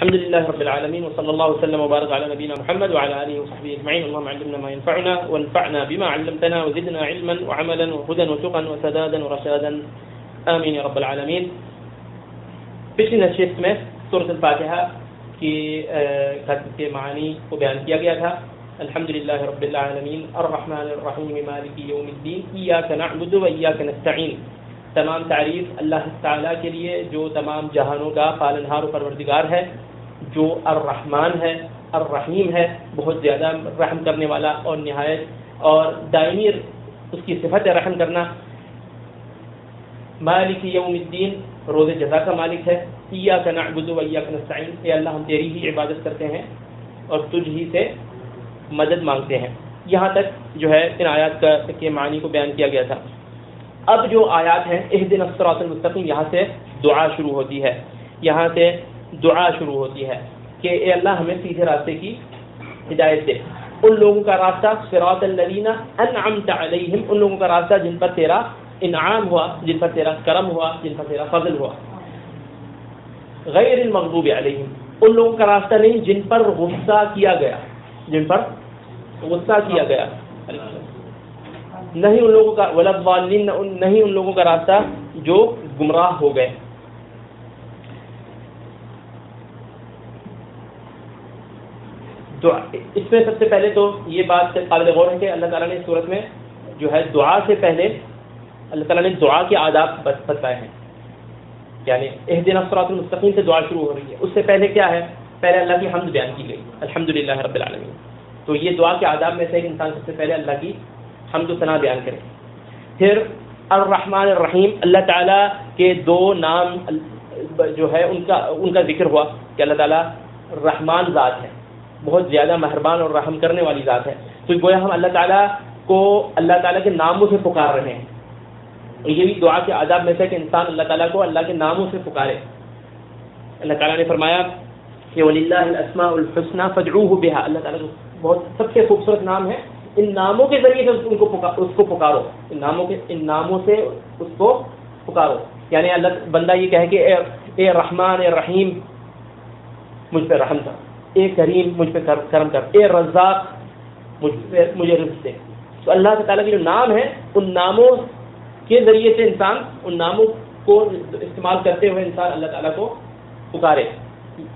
الحمد لله رب العالمين وصلى الله وسلم وبارك على نبينا محمد وعلى آله وصحبه أجمعين. اللهم علمنا ما ينفعنا وانفعنا بما علمتنا وزدنا علما وعملا وهدى وتقا وسدادا ورشادا آمين يا رب العالمين. پچھلی نشست میں سورۃ الفاتحہ کے معانی کو بیان کیا گیا تھا. الحمدللہ رب العالمین الرحمن الرحیم مالک یوم الدین ایاک نعبد و ایاک نستعین. تمام تعریف اللہ تعالیٰ کے لیے جو تمام جہانوں کا پالنہار و پروردگار ہے، جو الرحمن ہے، الرحیم ہے، بہت زیادہ رحم کرنے والا اور نہایت اور دائمی اس کی صفت ہے رحم کرنا. مالک یوم الدین روز جزا کا مالک ہے. ایاک نعبد و ایاک نستعین، اے اللہ ہم تیری ہی عبادت کرتے ہیں اور تجھ ہی سے مدد مانگتے ہیں. یہاں تک جو ہے ان آیات کے معنی کو بیان کیا گیا تھا. اب جو آیات ہیں اہدنا الصراط المستقیم، یہاں سے دعا شروع ہوتی ہے. یہاں سے دعا شروع ہوتی ہے کہ اے اللہ ہمیں سیدھے راستے کی ہدایت دے. ان لوگوں کا راستہ صراط الذین انعمت علیہم، ان لوگوں کا راستہ جن پر تیرا انعام ہوا، جن پر تیرا کرم ہوا، جن پر تیرا فضل ہوا. غیر المغضوب علیہم، ان لوگوں کا راستہ نہیں جن پر غصہ کیا گیا، جن پر غصہ کیا گیا. نہیں ان لوگوں کا ولا الضالین، نہیں ان لوگوں کا راستہ جو گمراہ ہو گئے. اس میں سب سے پہلے تو یہ بات قابل غور ہے کہ اللہ تعالیٰ نے اس صورت میں جو ہے دعا سے پہلے اللہ تعالیٰ نے دعا کے آداب بتائے ہیں. یعنی اہدنا الصراط المستقیم سے دعا شروع ہو رہی ہے. اس سے پہلے کیا ہے؟ پہلے اللہ کی حمد بیان کی گئی، الحمدللہ رب العالمین. تو یہ دعا کے آداب میں سے ایک انسان سب سے پہلے اللہ کی حمد و ثنا بیان کرے. پھر الرحمن الرحیم، اللہ تعالیٰ کے دو نام جو ہے ان کا ذکر ہوا کہ اللہ تعالیٰ رحمان ذات ہے، بہت زیادہ مہربان اور رحم کرنے والی ذات ہے. تو گویا ہم اللہ تعالیٰ کو اللہ تعالیٰ کے ناموں سے پکار رہے ہیں. یہ بھی دعا کے آداب میں سے کہ انسان اللہ تعالیٰ کو اللہ کے ناموں سے پکارے. اللہ تعالیٰ نے فرمایا کہ وَلِلَّهِ الْأَسْمَاءُ الْحُسْنَى فَادْعُوهُ بِهَا، اللہ تعالیٰ کو بہت سب سے خوبصورت نام ہے، ان ناموں کے ذریعے سے اس کو پکارو، ان ناموں سے اس کو پکارو. یعنی اللہ بندہ یہ کہے کہ اے رحمان، اے رحیم مجھ پہ رحم کر، اے کریم مجھ پہ کرم کر، اے رزاق مجھے رزق دے. تو اللہ تعالیٰ کے جو نام ہیں ان ناموں کے ذریعے سے انسان ان ناموں کو استعمال کرتے ہوئے انسان اللہ تعالیٰ کو پکارے.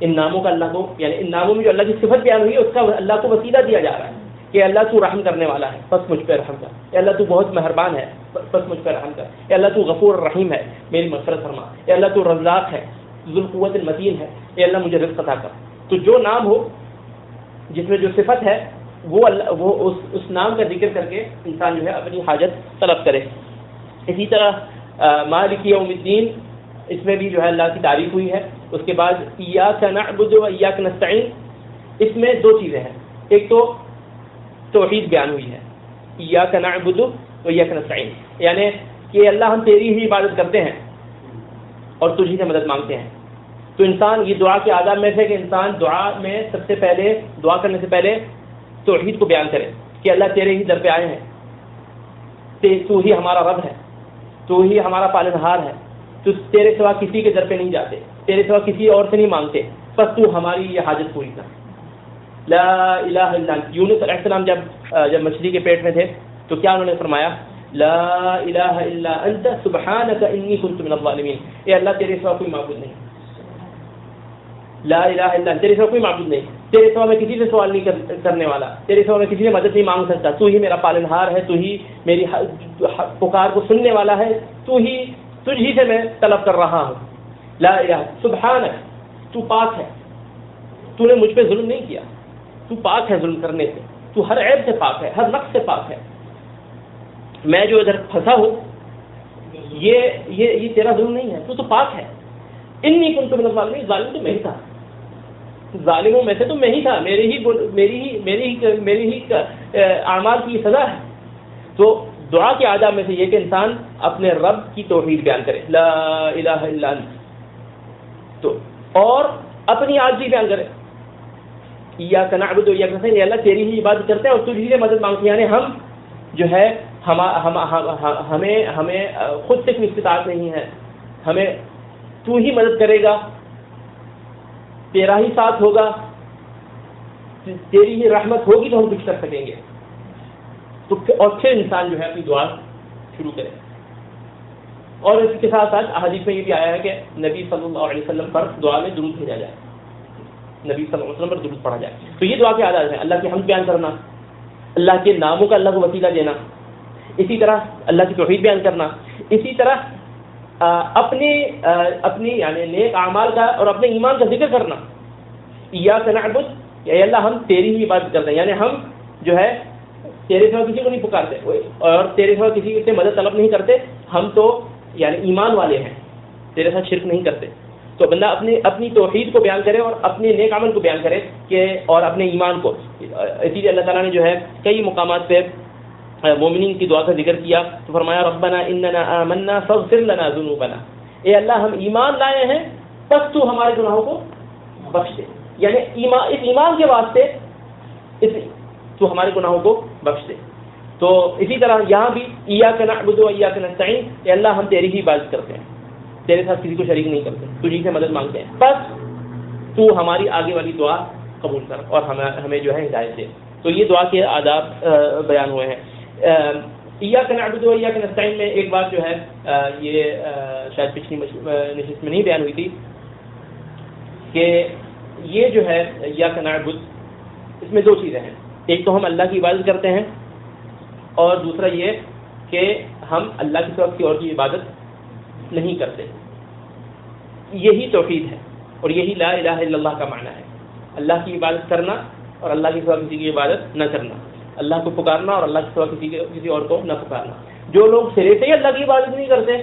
ان ناموں کا اللہ کو، یعنی ان ناموں میں جو اللہ کی صفت بیان ہوئی ہے اس کا اللہ کو وسیلہ دیا جا رہا ہے کہ اللہ تو رحم کرنے والا ہے، بس مجھ پہ رحم کر. اے اللہ تو بہت مہربان ہے، بس مجھ پہ رحم کر. اے اللہ تو غفور الرحیم ہے، میری مغفرت فرما. اے اللہ تو رزاق ہے، ذو القوت المتین ہے، اے اللہ مجھے رزق عطا کر. تو جو نام ہو جس میں جو صفت ہے وہ اس نام کا ذکر کر کے انسان جو ہے اپنی حاجت طلب کرے. اسی طرح مالک یوم الدین، اس میں بھی جو ہے اللہ کی تعریف ہوئی ہے. اس کے بعد ایاک نعبد و ایاک نستعین، اس میں دو چیزیں ہیں. ایک تو توحید بیان ہوئی ہے، ایاک نعبد و ایاک نستعین، یعنی کہ اللہ ہم تیری ہی عبادت کرتے ہیں اور تجھ ہی سے مدد مانگتے ہیں. تو انسان یہ دعا کے آداب میں سے کہ انسان دعا میں سب سے پہلے دعا کرنے سے پہلے توحید کو بیان کرے کہ اللہ تیرے ہی در پہ آئے ہیں، تو ہی ہمارا رب ہے، تو ہی ہمارا پالنہار ہے، تو تیرے سوا کسی کے در پہ نہیں جاتے، تیرے سوا کسی اور سے نہیں مانگتے، بس تو ہماری یہ حاجت پوری کر. لا الہ الا انت. یونس علیہ السلام جب مچھلی کے پیٹ میں تھے تو کیا انہوں نے فرمایا؟ لا الہ الا انت سبحانک انی کنت من الظالمین. اے اللہ تیرے سوا کوئی معبود نہیں، لا الہ الا انت، تیرے سوا کوئی معبود نہیں، تیرے سوا میں کسی سے سوال نہیں کرنے والا، تیرے سوا میں کسی سے مدد نہیں مانگ سکتا. تو ہی میرا پالنہار ہے، تو ہی میری پکار کو سننے والا ہے، تجھ ہی سے میں طلب کر رہا ہوں. لا الہ سبحانک، تو پاک ہے، تو نے مجھ پہ ظلم نہیں کیا، تو پاک ہے ظلم کرنے سے، تو ہر عیب سے پاک ہے، ہر نقص سے پاک ہے. میں جو ادھر پھنسا ہوں یہ تیرا ظلم نہیں ہے، تو پاک ہے. انی کنت من الظالمین، ظالم تو میں ہی تھا، ظالموں میں سے تو میں ہی تھا، میری ہی اعمال کی سزا ہے. تو دعا کے آداب میں سے یہ کہ انسان اپنے رب کی توحید بیان کرے، لا الہ الا انت، تو اور اپنی عاجزی بیان کرے. ایاک نعبد و ایاک نستعین، اللہ تیری ہی عبادت کرتے ہیں اور تجھ ہی سے مدد مانگتے ہیں. یعنی ہم جو ہے ہمیں خود سے کوئی استطاعت نہیں ہے، ہمیں تو ہی مدد کرے گا. تیرا ہی ساتھ ہوگا، تیری ہی رحمت ہوگی تو ہم کچھ کر سکیں گے. تو اور پھر انسان جو ہے اپنی دعا شروع کرے. اور اس کے ساتھ ساتھ احادیث میں یہ بھی آیا ہے کہ نبی صلی اللہ علیہ وسلم پر دعا میں درود بھیجا جائے، نبی صلی اللہ علیہ وسلم پر درود پڑھا جائے. تو یہ دعا کے آداب ہیں: اللہ کی حمد بیان کرنا، اللہ کے ناموں کا اللہ کو وسیلہ دینا، اسی طرح اللہ کی توحید بیان کرنا، اسی طرح اپنی یعنی نیک اعمال کا اور اپنے ایمان کا ذکر کرنا. ایاک نعبد، اے اللہ ہم تیری ہی عبادت کرتے ہیں، یعنی ہم جو ہے تیرے سوا کسی کو نہیں پکارتے اور تیرے سوا کسی سے مدد طلب نہیں کرتے، ہم تو یعنی ایمان والے ہیں، تیرے ساتھ شرک نہیں کرتے. تو بندہ اپنی توحید کو بیان کرے اور اپنے نیک عمل کو بیان کرے کہ اور اپنے ایمان کو. اسی لیے اللہ تعالیٰ نے جو ہے کئی مقامات پہ مومنین کی دعا کا ذکر کیا تو فرمایا ربنا اننا آمنا فاغفر لنا ذنوبنا، اے اللہ ہم ایمان لائے ہیں بس تو ہمارے گناہوں کو بخش دے. یعنی اس ایمان کے واسطے تو ہمارے گناہوں کو بخش دے. تو اسی طرح یہاں بھی ایاک نعبد و ایاک نستعین، اے اللہ ہم تیری ہی عبادت کرتے ہیں، تیرے ساتھ کسی کو شریک نہیں کرتے، تجھی سے مدد مانگتے ہیں، بس تو ہماری آگے والی دعا قبول کر اور ہمیں جو ہے ہدایت دے. تو یہ دعا کے آداب بیان ہوئے ہیں. ایاک نعبد و ایاک نستعین میں ایک بات جو ہے یہ شاید پچھلی نشست میں نہیں بیان ہوئی تھی کہ یہ جو ہے ایاک نعبد، اس میں دو چیزیں ہیں. ایک تو ہم اللہ کی عبادت کرتے ہیں اور دوسرا یہ کہ ہم اللہ کی طرف کی اور کی عبادت نہیں کرتے. یہی توحید ہے اور یہی لا الہ الا اللہ کا معنی ہے. اللہ کی عبادت کرنا اور اللہ کے سوا کسی کی عبادت نہ کرنا، اللہ کو پکارنا اور اللہ کے سوا کسی اور کو نہ پکارنا. جو لوگ سرے سے ہی اللہ کی عبادت نہیں کرتے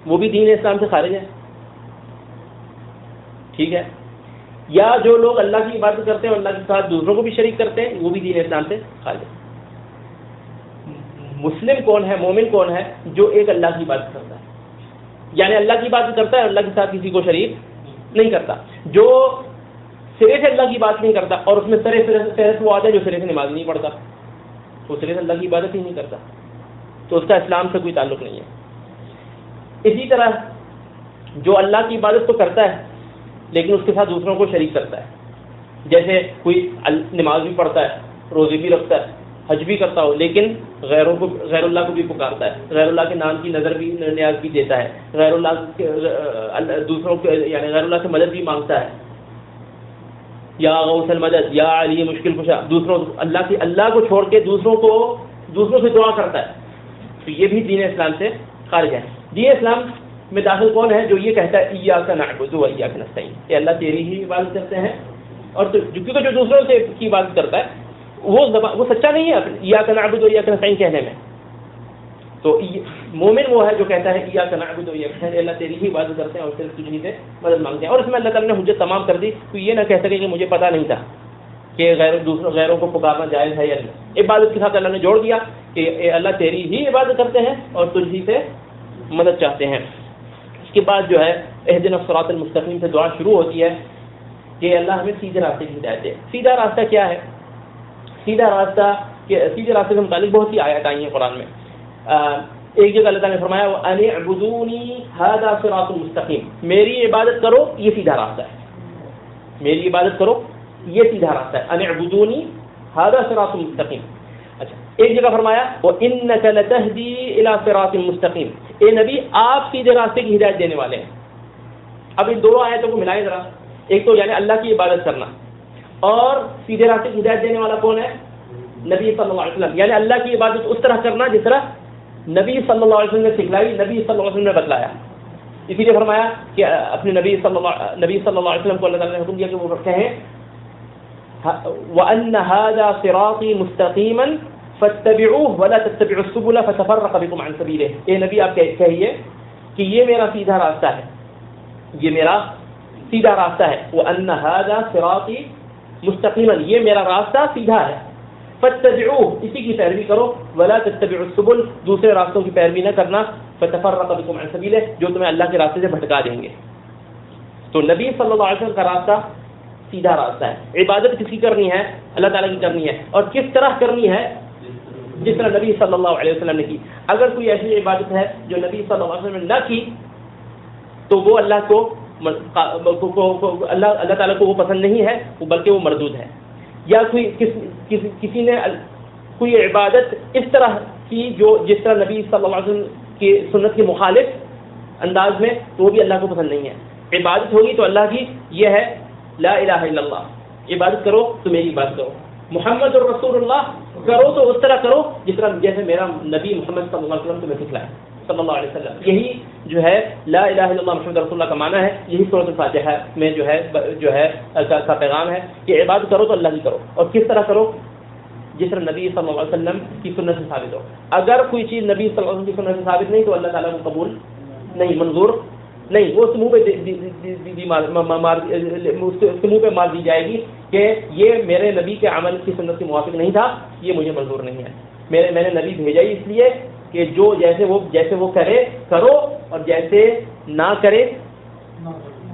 وہ بھی دین اسلام سے خارج ہیں، ٹھیک ہے. یا جو لوگ اللہ کی عبادت کرتے ہیں اور اللہ کے ساتھ دوسروں کو بھی شریک کرتے ہیں وہ بھی دین اسلام سے خارج ہیں. مسلم کون ہے، مومن کون ہے؟ جو ایک اللہ کی عبادت کرتا ہے، یعنی اللہ کی عبادت کرتا ہے اور اللہ کے ساتھ کسی کو شریک نہیں کرتا. جو سرے سے اللہ کی بات نہیں کرتا اور اس میں سرے فہرست وہ آتا ہے جو سرے سے نماز نہیں پڑھتا، وہ سرے سے اللہ کی عبادت ہی نہیں کرتا، تو اس کا اسلام سے کوئی تعلق نہیں ہے. اسی طرح جو اللہ کی عبادت تو کرتا ہے لیکن اس کے ساتھ دوسروں کو شریک کرتا ہے، جیسے کوئی نماز بھی پڑھتا ہے، روزے بھی رکھتا ہے، حج بھی کرتا ہو، لیکن غیر اللہ کو بھی پکارتا ہے، غیر اللہ کے نام کی نظر بھی نیاز بھی دیتا ہے، غیر اللہ دوسروں کے یعنی غیر اللہ سے مدد بھی مانگتا ہے، یا غوث المدد یا علی مشکل کشا، دوسروں اللہ کو چھوڑ کے دوسروں سے دعا کرتا ہے. تو یہ بھی دین اسلام سے خارج ہے. دین اسلام میں داخل کون ہے؟ جو یہ کہتا ہے ایاک نعبد و ایاک نستعین، کہ اللہ تیری ہی عبادت کرتے ہیں. اور کیونکہ جو دوسروں سے کی عبادت کرتا ہے وہ سچا نہیں ہے ایاک نعبد و ایاک نستعین کہنے میں. تو مومن وہ ہے جو کہتا ہے ایاک نعبد و ایاک نستعین، اللہ تیری ہی عبادت کرتے ہیں اور صرف تجھ ہی سے مدد مانگتے ہیں. اور اس میں اللہ تعالیٰ نے حجت تمام کر دی، تو یہ نہ کہہ سکے کہ مجھے پتہ نہیں تھا کہ غیروں کو پکارنا جائز ہے یا نہیں. عبادت کے ساتھ اللہ نے جوڑ دیا کہ اے اللہ تیری ہی عبادت کرتے ہیں اور تجھ ہی سے مدد چاہتے ہیں. اس کے بعد جو ہے اہدنا الصراط المستقیم سے دعا شروع ہوتی ہے کہ اللہ ہمیں سیدھے راستے کی ہدایت دے. سیدھا راستہ کیا ہے؟ سیدھے راستے سے متعلق بہت سی آیات آئی ہیں قرآن میں. ایک جگہ اللہ تعالیٰ نے فرمایا وَأَنِ اعْبُدُونِي هَذَا صِرَاطٌ مُسْتَقِيمٌ، میری عبادت کرو یہ سیدھا راستہ ہے، میری عبادت کرو یہ سیدھا راستہ ہے. أَنِ اعْبُدُونِي هَذَا صِرَاطٌ مُسْتَقِيمٌ. اچھا ایک جگہ فرمایا وَإِنَّكَ لَتَهْدِي إِلَى صِرَاطٍ مُسْتَقِيمٍ، اے نبی آپ سیدھے راستے کی ہدایت دینے والے ہیں. اب ان دونوں آیتوں کو ملائیں ذرا. ایک تو یعنی اللہ کی عبادت کرنا اور سیدھے راستے کی ہدایت دینے والا کون ہے؟ نبی صلی اللہ علیہ وسلم. یعنی اللہ کی عبادت اس طرح کرنا جس طرح نبی صلی اللہ علیہ وسلم نے سکھلائی، نبی صلی اللہ علیہ وسلم نے بتلایا. اسی لیے فرمایا کہ اپنے نبی صلی اللہ علیہ وسلم کو اللہ تعالیٰ نے حکم دیا کہ وہ کہیں وَأَنَّ هَذَا صِرَاطِي مُسْتَقِيمًا فَاتَّبِعُوهُ وَلَا تَتَّبِعُوا السُّبُلَ فَتَفَرَّقَ بِكُمْ عَنْ سَبِيلِهِ. اے نبی آپ کہیے کہ یہ میرا سیدھا راستہ ہے، یہ میرا سیدھا راستہ ہے. وَأَنَّ هَذَا صِرَاطِي مُسْتَقِيمًا، یہ میرا راستہ سیدھا ہے. فَاتَّبِعُوهُ، اسی کی پیروی کرو. وَلَا تَتَّبِعُوا السُّبُلَ، دوسرے راستوں کی پیروی نہ کرنا. فَتَفَرَّقَ بِكُمْ عَنْ سَبِيلِهِ، جو تمہیں اللہ کے راستے سے بھٹکا دیں گے. تو نبی صلی اللہ علیہ وسلم کا راستہ سیدھا راستہ ہے. عبادت کس کی کرنی ہے؟ اللہ تعالیٰ کی کرنی ہے. اور کس طرح کرنی ہے؟ جس طرح نبی صلی اللہ علیہ وسلم نے کی. اگر کوئی ایسی عبادت ہے جو نبی صلی اللہ علیہ وسلم نے نہ کی تو وہ اللہ کو اللہ تعالیٰ کو وہ پسند نہیں ہے، بلکہ وہ مردود ہے. یا کسی نے کوئی عبادت اس طرح کی جس طرح نبی صلی اللہ علیہ وسلم کی سنت کے مخالف انداز میں، تو وہ بھی اللہ کو پسند نہیں ہے. عبادت ہوگی تو اللہ کی یہ ہے لا الہ الا اللہ، عبادت کرو تو میری عبادت کرو. محمد الرسول اللہ کرو تو اس طرح کرو جیسے میرا نبی محمد صلی اللہ علیہ وسلم تمہیں سکھلایا صلی اللہ علیہ وسلم. یہی جو ہے لا الہ الا اللہ محمد رسول اللہ کا معنی ہے. یہی سورۃ الفاتحہ میں جو ہے کا پیغام ہے کہ عبادت کرو تو اللہ کی کرو. اور کس طرح کرو؟ جس طرح نبی صلی اللہ علیہ وسلم کی سنت سے ثابت ہو. اگر کوئی چیز نبی صلی اللہ علیہ وسلم کی سنت سے ثابت نہیں تو اللہ تعالیٰ کو قبول نہیں، منظور نہیں. وہ منہ پہ مار دی جائے گی کہ یہ میرے نبی کے عمل کی سنت کے موافق نہیں تھا، یہ مجھے منظور نہیں ہے. میں نے نبی بھیجا ہی اس لیے کہ جو جیسے وہ کرے کرو، اور جیسے نہ کرے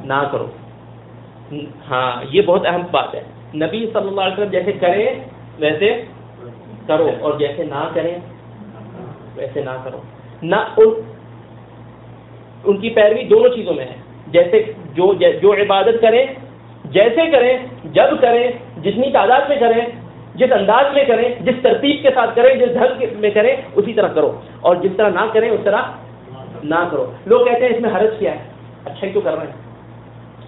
نہ کرو. ہاں یہ بہت اہم بات ہے. نبی صلی اللہ علیہ وسلم جیسے کرے ویسے کرو، اور جیسے نہ کریں ویسے نہ کرو. نہ ان کی پیروی دونوں چیزوں میں ہے. جیسے جو عبادت کریں، جیسے کریں، جب کریں، جتنی تعداد میں کریں، جس انداز میں کریں، جس ترتیب کے ساتھ کریں، جس ڈھنگ میں کریں، اسی طرح کرو. اور جس طرح نہ کریں اس طرح نہ کرو. لوگ کہتے ہیں اس میں حرج کیا ہے، اچھا ہی تو کر رہے ہیں.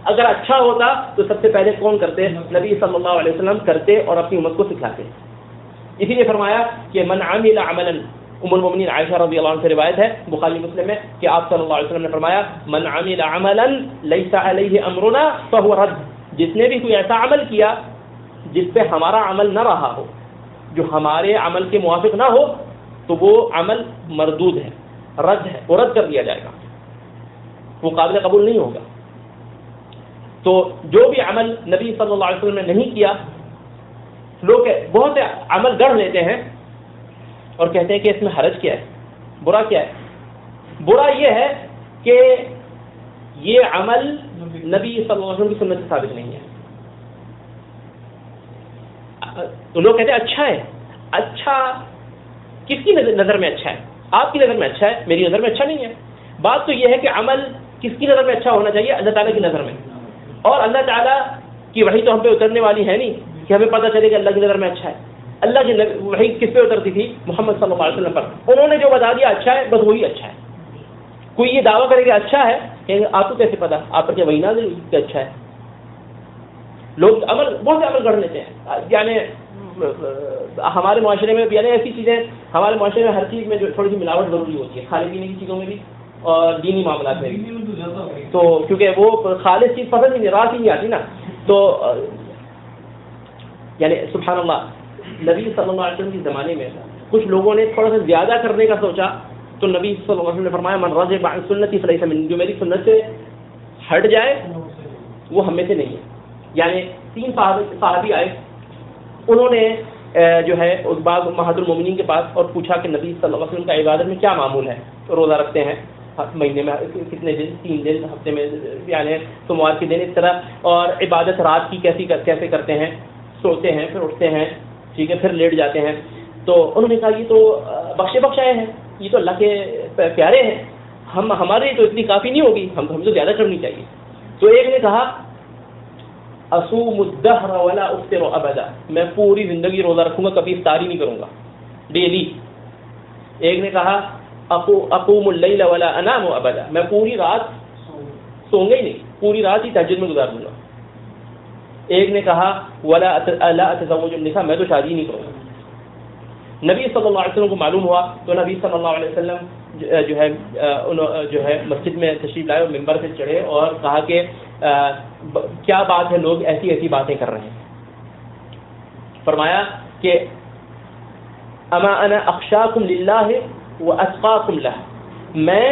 اگر اچھا ہوتا تو سب سے پہلے کون کرتے؟ نبی صلی اللہ علیہ وسلم کرتے اور اپنی امت کو سکھاتے. اسی لیے فرمایا کہ من عمل عملا، ام المؤمنین عائشہ رضی اللہ عنہ سے روایت ہے بخاری مسلم میں کہ آپ صلی اللہ علیہ وسلم نے فرمایا من عمل عملا لیس علیہ امرنا فهو رد. جس نے بھی کوئی ایسا عمل کیا جس پہ ہمارا عمل نہ رہا ہو، جو ہمارے عمل کے موافق نہ ہو، تو وہ عمل مردود ہے، رد ہے، وہ رد کر دیا جائے گا، وہ قابل قبول نہیں ہوگا. تو جو بھی عمل نبی صلی اللہ علیہ وسلم نے نہیں کیا، لوگ بہت سے عمل گڑھ لیتے ہیں اور کہتے ہیں کہ اس میں حرج کیا ہے، برا کیا ہے. برا یہ ہے کہ یہ عمل نبی صلی اللہ علیہ وسلم کی سنت سے ثابت نہیں ہے. تو لوگ کہتے ہیں اچھا ہے. اچھا کس کی نظر میں اچھا ہے؟ آپ کی نظر میں اچھا ہے، میری نظر میں اچھا نہیں ہے. بات تو یہ ہے کہ عمل کس کی نظر میں اچھا ہونا چاہیے؟ اللہ تعالیٰ کی نظر میں. اور اللہ تعالیٰ کی وحی تو ہم پہ اترنے والی ہے نہیں کہ ہمیں پتہ چلے کہ اللہ کی نظر میں اچھا ہے. اللہ کی وحی کس پہ اترتی تھی؟ محمد صلی اللہ علیہ وسلم پر. انہوں نے جو بتا دیا اچھا ہے، بس وہی اچھا ہے. کوئی یہ دعویٰ کرے کہ اچھا ہے، کہ آپ کو کیسے پتا؟ آپ پر کیا وحی نازل ہوئی کہ اچھا ہے؟ لوگ بہت سے عمل گڑھ لیتے ہیں. یعنی ہمارے معاشرے میں یعنی ایسی چیزیں، ہمارے معاشرے میں ہر چیز میں جو تھوڑی سی ملاوٹ ضروری ہوتی ہے، کھانے پینے کی چیزوں میں بھی اور دینی معاملات میں بھی. تو کیونکہ وہ خالص چیز پسند ہی نہیں، رات ہی نہیں آتی نا. تو یعنی سبحان اللہ، نبی صلی اللہ علیہ وسلم کے زمانے میں کچھ لوگوں نے تھوڑا سا زیادہ کرنے کا سوچا تو نبی صلی اللہ علیہ وسلم نے فرمایا من رغب عن سنتی فلیس منی، جو میری سنت سے ہٹ جائے وہ ہم میں سے نہیں ہے. یعنی 3 صحابی آئے، انہوں نے جو ہے بعض امہات المومنین کے پاس اور پوچھا کہ نبی صلی اللہ علیہ وسلم کا عبادت میں کیا معمول ہے؟ روزہ رکھتے ہیں مہینے میں کتنے دن؟ 3 دن، ہفتے میں یعنی سوموار کے دن، اس طرح. اور عبادت رات کی کیسے کرتے ہیں؟ سوتے ہیں پھر اٹھتے ہیں، ٹھیک ہے، پھر لیٹ جاتے ہیں. تو انہوں نے کہا یہ تو بخشے ہیں، یہ تو اللہ کے پیارے ہیں، ہمارے تو اتنی کافی نہیں ہوگی، ہمیں تو زیادہ کرنی چاہیے. تو ایک نے کہا اصوم الدہر ولا افطر ابدا، میں پوری زندگی روزہ رکھوں گا، کبھی افطاری نہیں کروں گا، ڈیلی. ایک نے کہا اقوم اللیل ولا انام ابدا، میں پوری رات سوں گا ہی نہیں، پوری رات ہی تہجد میں گزار دوں گا. ایک نے کہا ولا اتزوج النساء، میں تو شادی نہیں کروں گا. نبی صلی اللہ علیہ وسلم کو معلوم ہوا تو نبی صلی اللہ علیہ وسلم جو ہے مسجد میں تشریف لائے اور ممبر سے چڑھے اور کہا کہ کیا بات ہے، لوگ ایسی ایسی باتیں کر رہے ہیں. فرمایا کہ اما انا اخشاکم للہ واتقاکم لہ، میں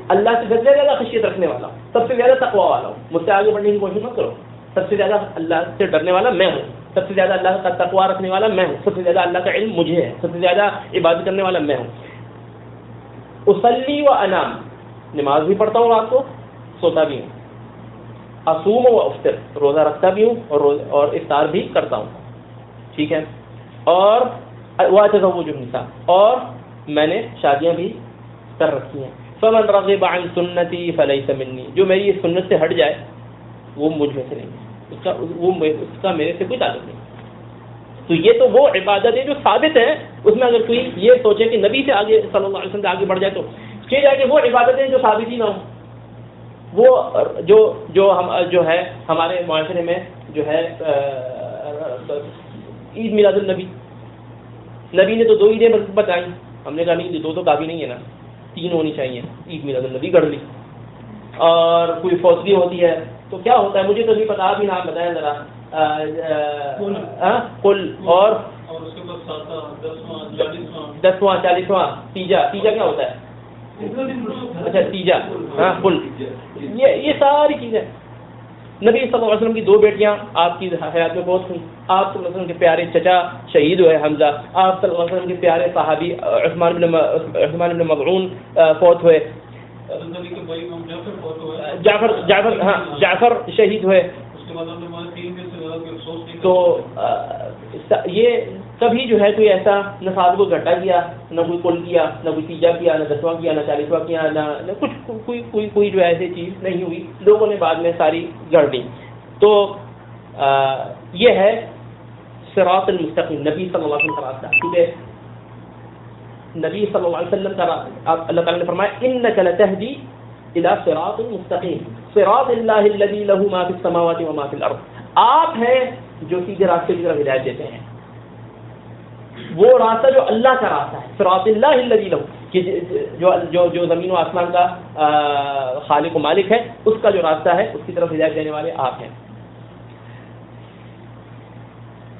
اللہ سے سب سے زیادہ خشیت رکھنے والا ہوں، سب سے زیادہ تقوی والا ہوں. مجھ سے آگے بڑھنے کی کوشش مت کرو. سب سے زیادہ اللہ سے ڈرنے والا میں ہوں، سب سے زیادہ اللہ کا تقوی رکھنے والا میں ہوں، سب سے زیادہ اللہ کا علم مجھے ہے، سب سے زیادہ عبادت کرنے والا میں ہوں. اصلی و انام، نماز بھی پڑھتا ہوں، رات کو سوتا بھی ہوں. اصوم و افطر، روزہ رکھتا بھی ہوں اور افطار بھی کرتا ہوں، ٹھیک ہے. اور واتزوج النساء، اور میں نے شادیاں بھی کر رکھی ہیں. فمن رغب عن سنتی فلیس منی، جو میری اس سنت سے ہٹ جائے وہ مجھ میں سے نہیں ہے، اس کا میرے سے کوئی تعلق نہیں۔ تو یہ تو وہ عبادت ہے جو ثابت ہے، اس میں اگر کوئی یہ سوچے کہ نبی سے آگے صلی اللہ علیہ وسلم سے آگے بڑھ جائے تو یہ جائے کہ وہ عبادتیں جو ثابت ہی نہ ہوں، وہ جو ہے ہمارے معاشرے میں جو ہے عید میلاد النبی، نبی نے تو 2 عیدیں بتائیں، ہم نے کہا نہیں 2 تو کافی نہیں ہے نا، 3 ہونی چاہیے، عید میلاد النبی گڑھ لی۔ اور کوئی فوتگی ہوتی ہے تو کیا ہوتا ہے مجھے تو نہیں پتا، آپ ہی نام بتائیں ذرا۔ کل اور اس کے بعد 10واں 40واں تیجا کیا ہوتا ہے؟ اچھا تیجا، ہاں کل، یہ ساری چیزیں۔ نبی صلی اللہ علیہ وسلم کی 2 بیٹیاں آپ کی حیات میں فوت ہوئی، آپ صلی اللہ علیہ وسلم کے پیارے چچا شہید ہوئے حمزہ، آپ صلی اللہ علیہ وسلم کے پیارے صحابی عثمان بن مظعون فوت ہوئے، جعفر شہید ہوئے۔ تو یہ کبھی جو ہے کوئی ایسا نہ سال کو گھٹا کیا، نہ کوئی کل کیا، نہ کوئی تیجا کیا، نہ 10واں کیا، نہ 40واں کیا، نہ کچھ کوئی جو ایسی چیز نہیں ہوئی، لوگوں نے بعد میں ساری گڑھ لی۔ تو یہ ہے صراط المستقیم، نبی صلی اللہ علیہ وسلم کا راستہ، کیونکہ نبی صلی اللہ علیہ وسلم کا اللہ تعالیٰ نے فرمایا انک لتہدی الی صراط مستقیم صراط اللہ الذی لہ ما فی السماوات و ما فی الارض، آپ ہیں جو سیدھے راستے کی طرف ہدایت دیتے ہیں، وہ راستہ جو اللہ کا راستہ ہے، صراط اللہ الذی لہ، کہ جو زمین و آسمان کا خالق و مالک ہے، اس کا جو راستہ ہے اس کی طرف ہدایت دینے والے آپ ہیں۔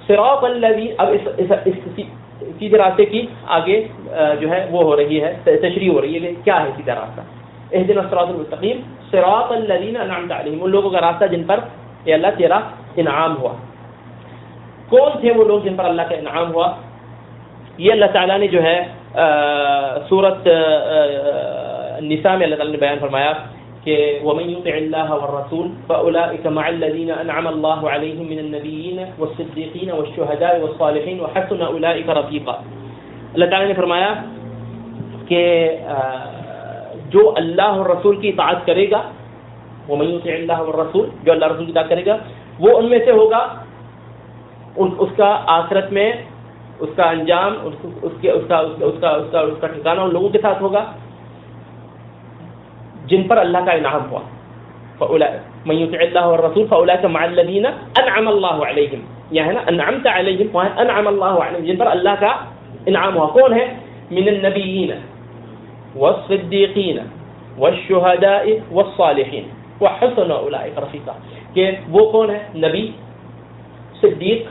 صراط الذی، اب اس سیدھے راستے کی آگے جو ہے وہ ہو رہی ہے، تشریح ہو رہی ہے کہ کیا ہے سیدھا راستہ۔ اہدنا الصراط المستقیم صراط الذین انعمت علیہم، ان لوگوں کا راستہ جن پر اے اللہ تیرا انعام ہوا۔ کون تھے وہ لوگ جن پر اللہ کا انعام ہوا؟ یہ اللہ تعالیٰ نے جو ہے سورۃ النساء میں اللہ تعالیٰ نے بیان فرمایا کہ وَمَن يُطِعِ اللَّهَ وَالرَّسُولَ فَأُولَٰئِكَ مَعَ الَّذِينَ أَنْعَمَ اللَّهُ عَلَيْهِم مِّنَ النَّبِيِّينَ وَالصِّدِّيقِينَ وَالشُّهَدَاءِ وَالصَّالِحِينَ وَحَسُنَ أُولَٰئِكَ رَفِيقًا۔ اللہ تعالیٰ نے فرمایا کہ جو اللہ اور رسول کی اطاعت کرے گا، وَمَن يُطِعِ اللَّهَ وَالرَّسُولَ، جو اللہ رسول کی اطاعت کرے گا وہ ان میں سے ہوگا، اس کا آخرت میں اس کا انجام اس کا ٹھکانہ ان لوگوں کے ساتھ ہوگا جن پر اللہ کا انعام ہوا۔ مَن يُطِعِ اللَّهَ وَالرَّسُولَ فَأُولَٰئِكَ مَعَ الَّذِينَ أَنْعَمَ اللَّهُ عَلَيْهِمْ، یہ ہے نا انعمت علیہم، وہاں انعم اللہ علیہم، جن پر اللہ کا انعام ہوا۔ کون ہے؟ من النبیین والصدیقین والشہداء والصالحین وحسن اولئک رفیقا، کہ وہ کون ہے؟ نبی، صدیق،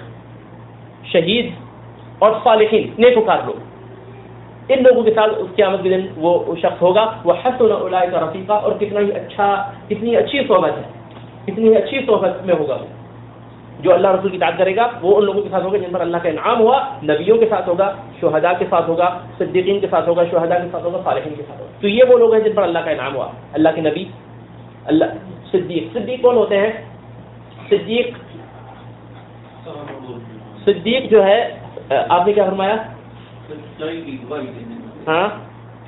شہید اور صالحین، نیکوکار لوگ، ان لوگوں کے ساتھ اس قیامت کے دن وہ شخص ہوگا۔ وحسن اولئک رفیقا، اور کتنی اچھی صحبت ہے، کتنی اچھی صحبت میں ہوگا وہ، جو اللہ رسول کی اطاعت کرے گا وہ ان لوگوں کے ساتھ ہوگا جن پر اللہ کا انعام ہوا، نبیوں کے ساتھ ہوگا، شہداء کے ساتھ ہوگا، صدیقین کے ساتھ ہوگا، شہداء کے ساتھ ہوگا، صالحین کے ساتھ ہوگا۔ تو یہ وہ لوگ ہیں جن پر اللہ کا انعام ہوا، اللہ کے نبی، اللہ صدیق کون ہوتے ہیں؟ صدیق جو ہے آپ نے کیا فرمایا؟ ہاں،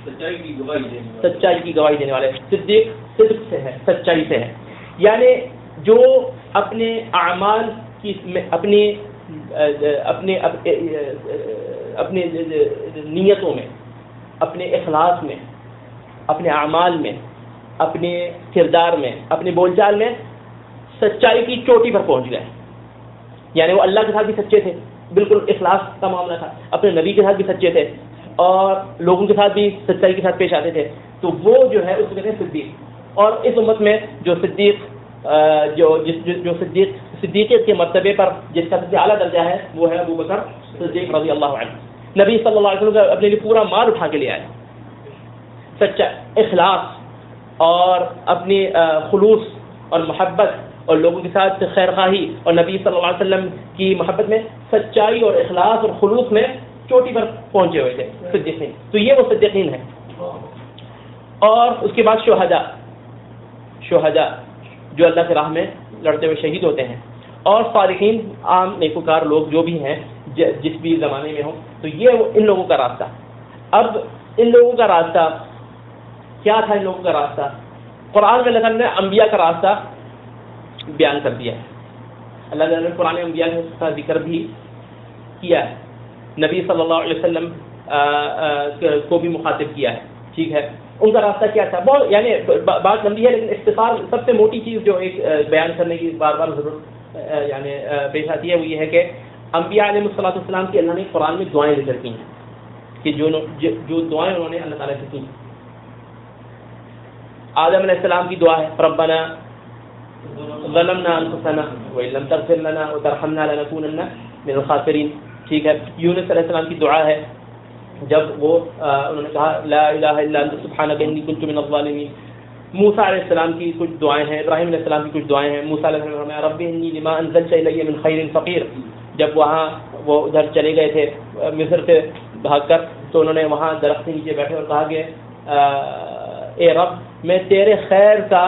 سچائی کی گواہی دینے والے۔ صدیق صدق سے ہے، سچائی سے ہے، یعنی جو اپنے اعمال کی اپنی نیتوں میں، اپنے اخلاص میں، اپنے اعمال میں، اپنے کردار میں، اپنے بول چال میں سچائی کی چوٹی پر پہنچ گئے، یعنی وہ اللہ کے ساتھ بھی سچے تھے، بالکل اخلاص کا معاملہ تھا، اپنے نبی کے ساتھ بھی سچے تھے اور لوگوں کے ساتھ بھی سچائی کے ساتھ پیش آتے تھے، تو وہ جو ہے اس کو کہتے ہیں صدیق۔ اور اس امت میں جو صدیق صدیقیت کے مرتبے پر جس کا سب سے اعلیٰ درجہ ہے وہ ہے ابو بکر صدیق رضی اللہ عنہ۔ نبی صلی اللہ علیہ وسلم کا اپنے لیے پورا مال اٹھا کے لے آئے، سچا اخلاص اور اپنی خلوص اور محبت اور لوگوں کے ساتھ خیر خواہی اور نبی صلی اللہ علیہ وسلم کی محبت میں سچائی اور اخلاص اور خلوص میں چوٹی پر پہنچے ہوئے تھے صدیقین، تو یہ وہ صدیقین ہیں۔ اور اس کے بعد شہداء جو اللہ کی راہ میں لڑتے ہوئے شہید ہوتے ہیں، اور صالحین عام نیکوکار لوگ جو بھی ہیں جس بھی زمانے میں ہوں، تو یہ ان لوگوں کا راستہ۔ اب ان لوگوں کا راستہ کیا تھا ان لوگوں کا راستہ؟ قرآن میں اللہ تعالیٰ نے انبیاء کا راستہ بیان کر دیا ہے. اللہ تعالیٰ نے قرآن انبیاء کا ذکر بھی کیا ہے, نبی صلی اللہ علیہ وسلم کو بھی مخاطب کیا ہے. ٹھیک ہے, ان کا راستہ کیا تھا؟ بہت یعنی بات لمبی ہے, لیکن اختصار سب سے موٹی چیز جو ایک بیان کرنے کی بار بار ضرورت یعنی پیش آتی ہے وہ یہ ہے کہ انبیاء علیہ السلام کی اللہ نے قرآن میں دعائیں ذکر کی ہیں کہ جو دعائیں انہوں نے اللہ تعالیٰ سے کی. آدم علیہ السلام کی دعا ہے ربنا ظلمنا انفسنا وان لم تغفر لنا وترحمنا لنكونن من الخاسرین. ٹھیک ہے, یونس علیہ السلام کی دعا ہے جب وہ انہوں نے کہا لا الہ الا انت سبحانک انی کنت من الظالمین. موسیٰ علیہ السلام کی کچھ دعائیں ہیں, ابراہیم علیہ السلام کی کچھ دعائیں ہیں. موسیٰ علیہ السلام نے رب انی لما انزلت الی من خیر فقیر, جب وہاں وہ ادھر چلے گئے تھے مصر سے بھاگ کر, تو انہوں نے وہاں درخت کے نیچے بیٹھے اور کہا کہ اے رب میں تیرے خیر کا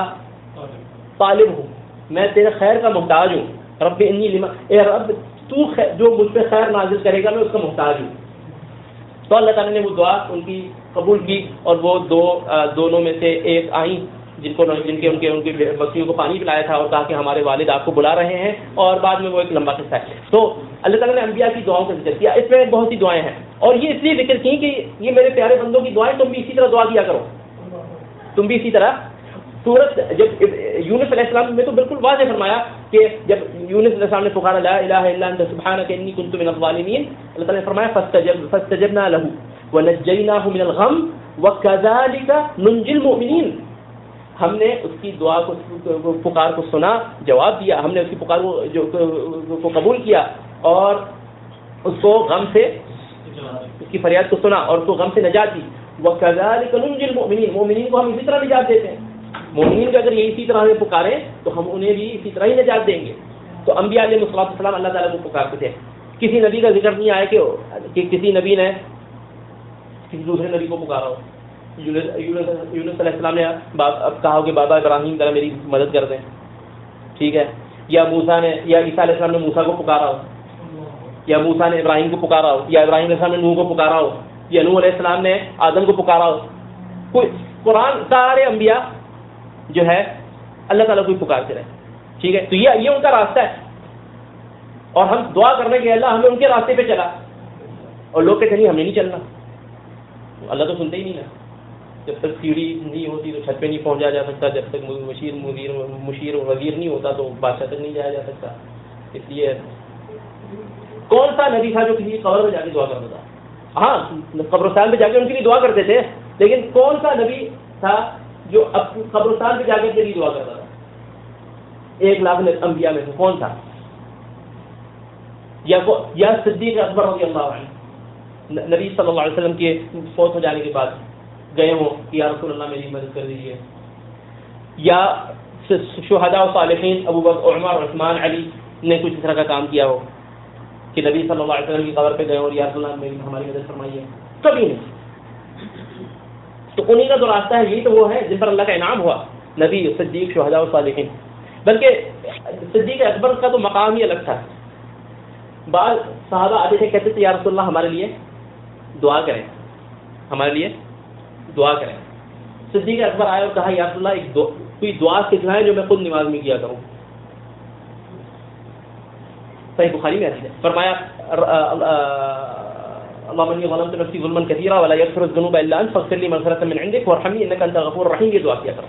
طالب ہوں, میں تیرے خیر کا محتاج ہوں. رب انی لما, اے رب تو جو مجھ پہ خیر نازل کرے گا میں اس کا محتاج ہوں. تو اللہ تعالیٰ نے وہ دعا ان کی قبول کی اور وہ دونوں میں سے ایک آئیں جن کے بکریوں کو پانی پلایا تھا اور کہا کہ ہمارے والد آپ کو بلا رہے ہیں, اور بعد میں وہ ایک لمبا قصہ ہے. تو اللہ تعالیٰ نے انبیاء کی دعاؤں کا ذکر کیا. اس میں بہت سی دعائیں ہیں اور یہ اس لیے ذکر کی کہ یہ میرے پیارے بندوں کی دعائیں, تم بھی اسی طرح دعا کیا کرو, تم بھی اسی طرح. سورت جب یونس علیہ السلام میں تو بالکل واضح فرمایا کہ جب یونس علیہ السلام نے پکارا لا الہ الا انت سبحانک انی کنت من الظالمین, اللہ تعالیٰ نے فرمایا فاستجبنا له ونجیناہ من الغم وکذالک ننجی المؤمنین. ہم نے اس کی دعا کو پکار کو سنا, جواب دیا, ہم نے اس کی پکار کو قبول کیا اور اس کو غم سے, اس کی فریاد کو سنا اور اس کو غم سے نجات دی. وکذالک ننجی المؤمنین, مومنین کو ہم اسی طرح نجات دیتے ہیں. مومنین کو اگر یہ اسی طرح ہمیں پکاریں تو ہم انہیں بھی اسی طرح ہی نجات دیں گے. تو انبیاء علیہ السلام اللہ تعالیٰ کو پکارتے تھے. کسی نبی کا ذکر نہیں آیا کہ کسی نبی نے کسی دوسرے نبی کو پکارا ہو. یونس علیہ السلام نے کہا کہ بابا ابراہیم ذرا میری مدد کر دیں. ٹھیک ہے, یا موسیٰ نے یا عیسیٰ علیہ السلام نے موسیٰ کو پکارا ہو, یا موسیٰ نے ابراہیم کو پکارا ہو, یا ابراہیم علیہ السلام نے نوح کو پکارا ہو, یا نوح علیہ السلام نے آدم کو پکارا ہو. کوئی قرآن سارے انبیاء جو ہے اللہ تعالیٰ کو ہی پکارتے رہے. ٹھیک ہے, تو یہ ان کا راستہ ہے اور ہم دعا کرنے کے اللہ ہمیں ان کے راستے پہ چلا, اور لوگ کہتے نہیں ہمیں نہیں چلنا. اللہ تو سنتے ہی نہیں نا. جب تک سیڑھی نہیں ہوتی تو چھت پہ نہیں پہنچا جا سکتا, جب تک مشیر وزیر نہیں ہوتا تو بادشاہ تک نہیں جایا جا سکتا. اس لیے کون سا نبی تھا جو کسی کی قبر میں جا کے دعا کرتا تھا؟ ہاں, قبرستان پہ جا کے ان کے لیے دعا کرتے تھے, لیکن کون سا نبی تھا جو قبرستان پہ جا کے لیے دعا کرتا تھا؟ 1,00,000 انبیاء میں سے کون تھا؟ یا صدیق اکبر رضی اللہ عنہ, نبی صلی اللہ علیہ وسلم کے فوت ہو جانے کے بعد گئے ہوں کہ یا رسول اللہ میری مدد کر دیجیے. یا شہداء و صالحین ابو بکر, عمر, عثمان, علی نے کچھ اس طرح کا کام کیا ہو کہ نبی صلی اللہ علیہ وسلم کی قبر پہ گئے اور یا رسول اللہ ہماری مدد فرمائیے؟ کبھی نہیں. تو انہیں کا جو راستہ ہے یہی تو وہ ہے جن پر اللہ کا انعام ہوا, نبی, صدیق, شہداء و صالحین. بلکہ صدیق اکبر کا تو مقام ہی الگ تھا. بعض صحابہ آتے تھے کہتے تھے یا رسول اللہ ہمارے لیے دعا کریں, ہمارے لیے دعا کریں. صدیق اکبر آئے اور کہا یا رسول اللہ کوئی دعا سکھلائیں جو میں خود نماز میں کیا کروں. صحیح بخاری میں آتی ہے, فرمایا اللهم اني ظلمت نفسي ظلما كثيرا ولا يغفر الذنوب الا انت فاغفر لي مغفرة من عندك وارحمني انك انت الغفور الرحيم. یہ دعا کیا کرو.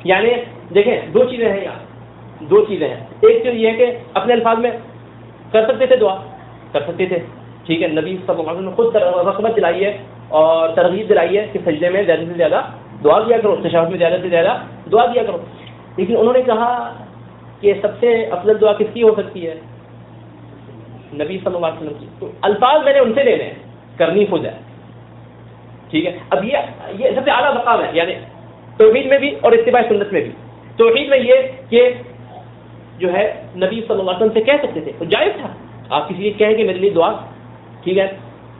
یعنی دیکھیں دو چیزیں ہیں یہاں, دو چیزیں ہیں. ایک چیز یہ ہے کہ اپنے الفاظ میں کر سکتے تھے, دعا کر سکتے تھے. ٹھیک ہے, نبی صلی اللہ علیہ وسلم نے خود رغبت دلائی ہے اور ترغیب دلائی ہے کہ سجدے میں زیادہ سے زیادہ دعا کیا کرو, تشہد میں زیادہ سے زیادہ دعا کیا کرو. لیکن انہوں نے کہا کہ سب سے افضل دعا کس کی ہو سکتی ہے؟ نبی صلی اللہ علیہ وسلم کی. تو الفاظ میں نے ان سے لینے ہیں, کرنی خود ہے. ٹھیک ہے, اب یہ سب سے اعلیٰ مقام ہے, یعنی توحید میں بھی اور اتباع سنت میں بھی. توحید میں یہ کہ جو ہے نبی صلی اللہ علیہ وسلم سے کہہ سکتے تھے, تو جائز تھا, آپ کسی لیے کہیں کہ میرے لیے دعا. ٹھیک ہے,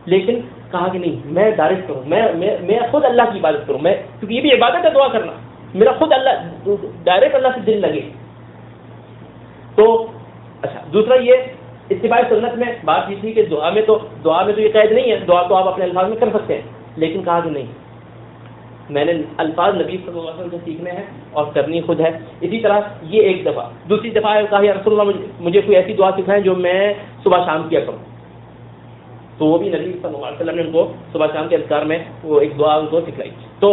لیکن کہا کہ نہیں, میں ڈائریکٹ کروں, میں خود اللہ کی عبادت کروں, میں, کیونکہ یہ بھی عبادت ہے دعا کرنا, میرا خود اللہ ڈائریکٹ اللہ سے دل لگے. تو اچھا, دوسرا یہ اتباع سنت میں بات یہ تھی کہ دعا میں تو یہ قید نہیں ہے, دعا تو آپ اپنے الفاظ میں کر سکتے ہیں, لیکن کہا کہ نہیں, میں نے الفاظ نبی صلی اللہ علیہ وسلم سے سیکھنے ہیں اور کرنی خود ہے. اسی طرح یہ ایک دفعہ. دوسری دفعہ کہا یا رسول اللہ مجھے کوئی ایسی دعا سکھائیں جو میں صبح شام کیا کروں. تو وہ بھی نبی صلی اللہ علیہ وسلم نے ان کو صبح شام کے اذکار میں وہ ایک دعا ان کو سکھلائی. تو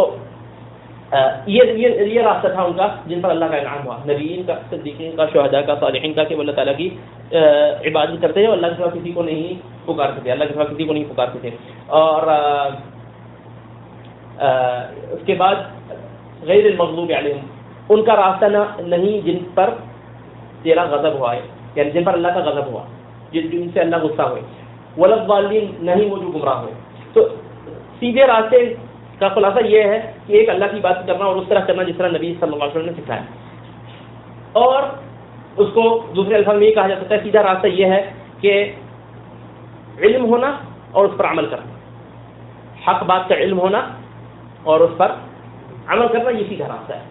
یہ راستہ تھا ان کا جن پر اللہ کا انعام ہوا، نبیین کا، صدیقین کا، شہداء کا، صالحین کا، کہ وہ اللہ تعالیٰ کی عبادت کرتے ہیں اور اللہ کے سوا کسی کو نہیں پکارتے تھے، اللہ کے سوا کسی کو نہیں پکارتے تھے. اور اس کے بعد غیر المغضوب علیہم، ان کا راستہ نہیں جن پر تیرا غضب ہوا ہے، یعنی جن پر اللہ کا غضب ہوا، جن سے اللہ غصہ ہوئے. ولا الضالین، نہیں وہ جو گمراہ ہوئے. تو سیدھے راستے کا خلاصہ یہ ہے کہ ایک اللہ کی بات کرنا اور اس طرح کرنا جس طرح نبی صلی اللہ علیہ وسلم نے سکھایا. اور اس کو دوسرے الفاظ میں یہ کہا جا سکتا ہے سیدھا راستہ یہ ہے کہ علم ہونا اور اس پر عمل کرنا، حق بات کا علم ہونا اور اس پر عمل کرنا، یہ سیدھا راستہ ہے.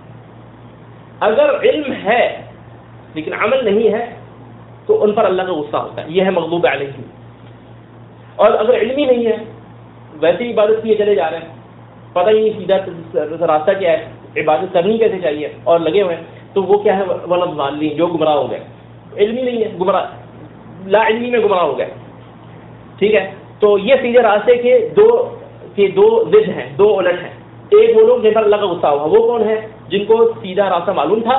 اگر علم ہے لیکن عمل نہیں ہے تو ان پر اللہ کا غصہ ہوتا ہے، یہ ہے مغضوب علیہم. اور اگر علم ہی نہیں ہے، ویسے ہی عبادت کیے چلے جا رہے ہیں، پتہ ہی نہیں سیدھا راستہ کیا ہے، عبادت کرنی کیسے چاہیے، اور لگے ہوئے ہیں، تو وہ کیا ہے ولا الضالین، جو گمراہ ہو گئے. علم ہی نہیں ہے، گمراہ، لا علمی میں گمراہ ہو گئے. ٹھیک ہے. تو یہ سیدھے راستے کے دو ضد ہیں، دو الٹ ہیں. ایک وہ لوگ جن پر اللہ کا غصہ ہوا، وہ کون ہے؟ جن کو سیدھا راستہ معلوم تھا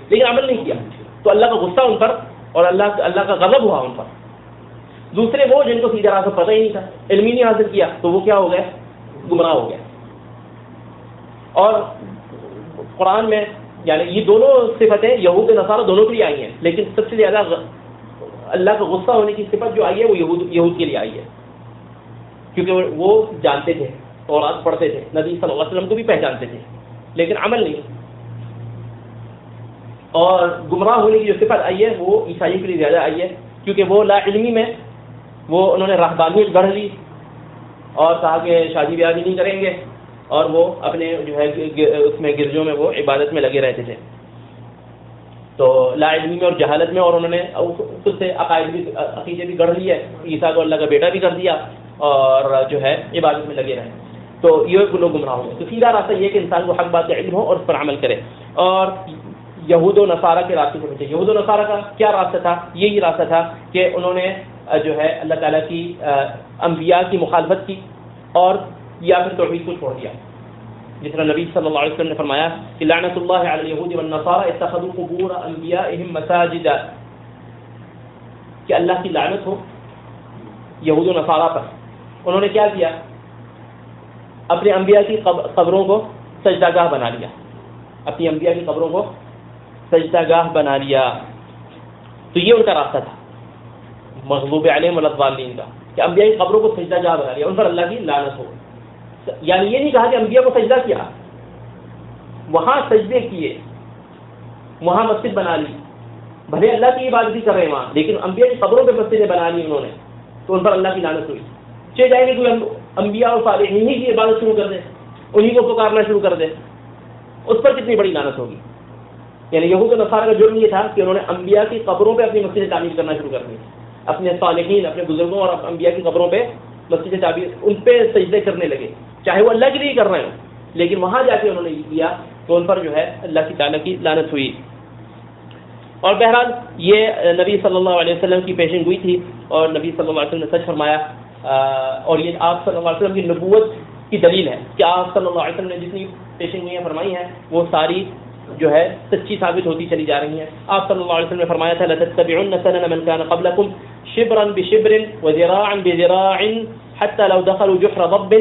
لیکن عمل نہیں کیا، تو اللہ کا غصہ ان پر اور اللہ کا غضب ہوا ان پر. دوسرے وہ جن کو سیدھا راستہ پتہ ہی نہیں تھا، علم ہی نہیں حاصل کیا، تو وہ کیا ہو گئے؟ گمراہ ہو گئے. اور قرآن میں یعنی یہ دونوں صفتیں یہود و نصارہ دونوں کے لیے آئی ہیں، لیکن سب سے زیادہ اللہ کا غصہ ہونے کی صفت جو آئی ہے وہ یہود کے لیے آئی ہے، کیونکہ وہ جانتے تھے، تورات پڑھتے تھے، نبی صلی اللہ علیہ وسلم کو بھی پہچانتے تھے لیکن عمل نہیں. اور گمراہ ہونے کی جو صفت آئی ہے وہ عیسائیوں کے لیے زیادہ آئی ہے، کیونکہ وہ لا علمی میں وہ انہوں نے رہبانیت گڑھ لی اور کہا کہ شادی بیاہ بھی نہیں کریں گے، اور وہ اپنے جو ہے اس میں گرجوں میں وہ عبادت میں لگے رہتے تھے. تو لا علمی میں اور جہالت میں، اور انہوں نے خود سے عقیدے بھی گڑھ لیے، عیسیٰ کو اللہ کا بیٹا بھی کر دیا اور جو ہے عبادت میں لگے رہے. تو یہ لوگ گمراہ ہوں گے. تو سیدھا راستہ یہ کہ انسان کو حق بات کا علم ہو اور اس پر عمل کرے. اور یہود و نصارہ کے راستے سے بچے. یہود و نصارہ کا کیا راستہ تھا؟ یہی راستہ تھا کہ انہوں نے جو ہے اللہ تعالیٰ کی انبیاء کی مخالفت کی اور یا پھر توحید کو چھوڑ دیا. جس طرح نبی صلی اللہ علیہ وسلم نے فرمایا کہ لعنت اللہ علی الیہود والنصارى اتخذوا قبور انبیائہم مساجدا، کہ اللہ کی لعنت ہو یہود و نصارہ پر. انہوں نے کیا کیا؟ اپنے انبیاء کی قبروں کو سجدہ گاہ بنا لیا، اپنی انبیاء کی قبروں کو سجدہ گاہ بنا لیا. تو یہ ان کا راستہ تھا مغضوب علیہم الضالین کا، کہ انبیاء کی قبروں کو سجدہ گاہ بنا لیا، ان پر اللہ کی لعنت ہو. یعنی یہ نہیں کہا کہ انبیاء کو سجدہ کیا، وہاں سجدے کیے، وہاں مسجد بنا لی، بھلے اللہ کی عبادت بھی کر رہے ہیں وہاں، لیکن انبیاء کی قبروں پہ مسجدیں بنا لی انہوں نے، تو ان پر اللہ کی لعنت ہوئی. چلے جائیں گے کوئی انبیاء اور صالحین ہی کی عبادت شروع کر دے، انہیں کو پکارنا شروع کر دے، اس پر کتنی بڑی لعنت ہوگی. یعنی یہود و نصارہ کا جرم یہ تھا کہ انہوں نے انبیاء کی قبروں پہ اپنی مسجدیں تعمیر کرنا شروع کر دی، اپنے صالحین، اپنے بزرگوں اور انبیاء کی قبروں پہ مسجدیں تعمیر، ان پہ سجدے کرنے لگے، چاہے وہ اللہ کے لیے کر رہے ہوں، لیکن وہاں جا کے انہوں نے یہ کیا تو ان پر جو ہے اللہ کی تعالیٰ کی لعنت ہوئی. اور بہرحال یہ نبی صلی اللہ علیہ وسلم کی پیشن گوئی تھی، اور نبی صلی اللہ علیہ وسلم نے سچ فرمایا، اور یہ آپ صلی اللہ علیہ وسلم کی نبوت کی دلیل ہے کہ آپ صلی اللہ علیہ وسلم نے جتنی پیشن گوئیاں فرمائی ہیں وہ ساری جو ہے سچی ثابت ہوتی چلی جا رہی ہیں. آپ صلی اللہ علیہ وسلم نے فرمایا تھا لَتَتَّبِعُنَّ سَنَنَ مَنْ كَانَ قَبْلَكُمْ شِبْرًا بِشِبْرٍ وَذِرَاعًا بِذِرَاعٍ حَتَّى لَوْ دَخَلُوا جُحْرَ ضَبٍّ